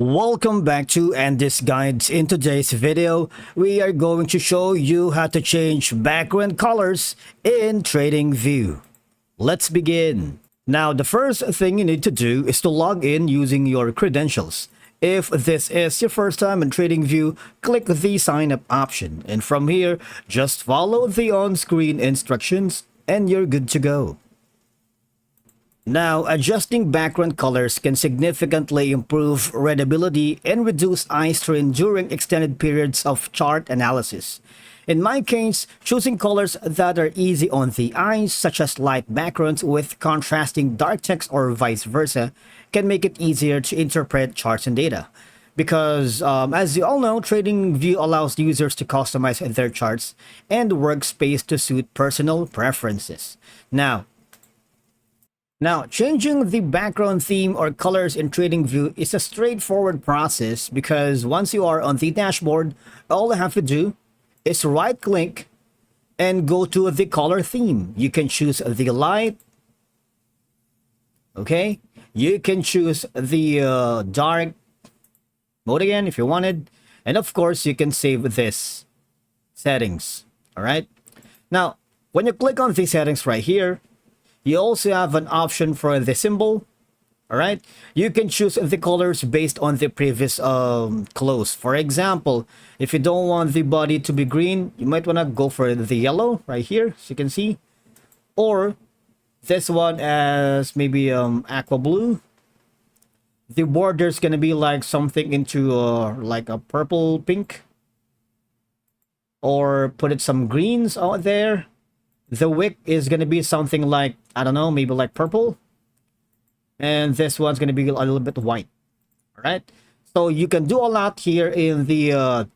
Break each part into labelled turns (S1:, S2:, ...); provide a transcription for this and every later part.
S1: Welcome back to Andy's Guides. In today's video, we are going to show you how to change background colors in TradingView. Let's begin. Now, the first thing you need to do is to log in using your credentials. If this is your first time in TradingView, click the sign up option. And from here, just follow the on-screen instructions and you're good to go. Now, adjusting background colors can significantly improve readability and reduce eye strain during extended periods of chart analysis. In my case, choosing colors that are easy on the eyes, such as light backgrounds with contrasting dark text or vice versa, can make it easier to interpret charts and data. Because, as you all know, TradingView allows users to customize their charts and workspace to suit personal preferences. Now, changing the background theme or colors in TradingView is a straightforward process because once you are on the dashboard, all you have to do is right-click and go to the color theme. You can choose the light, okay? You can choose the dark mode again if you wanted. And of course, you can save this settings, all right? Now, when you click on the settings right here, you also have an option for the symbol. All right, you can choose the colors based on the previous close. For example, if you don't want the body to be green, you might want to go for the yellow right here, as you can see, or this one as maybe aqua blue. The border is gonna be like something into like a purple pink, or put it some greens out there. The wick is going to be something like, I don't know, maybe like purple. And this one's going to be a little bit white. All right. So you can do a lot here in the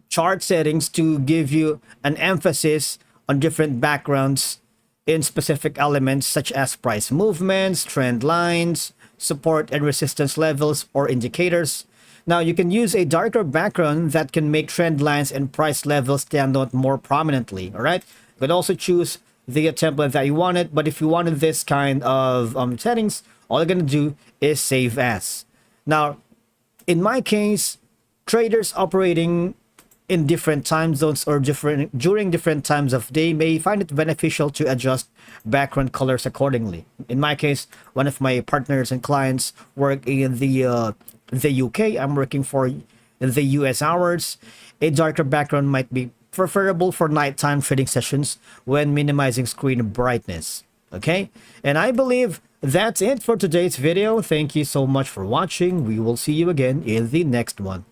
S1: chart settings to give you an emphasis on different backgrounds in specific elements such as price movements, trend lines, support and resistance levels, or indicators. Now, you can use a darker background that can make trend lines and price levels stand out more prominently. All right. You can also choose the template that you wanted, but if you wanted this kind of settings, all you're going to do is save as. Now, in my case, traders operating in different time zones or during different times of day may find it beneficial to adjust background colors accordingly. In my case, one of my partners and clients work in the UK. I'm working for the US hours. A darker background might be preferable for nighttime trading sessions when minimizing screen brightness. Okay, and I believe that's it for today's video. Thank you so much for watching. We will see you again in the next one.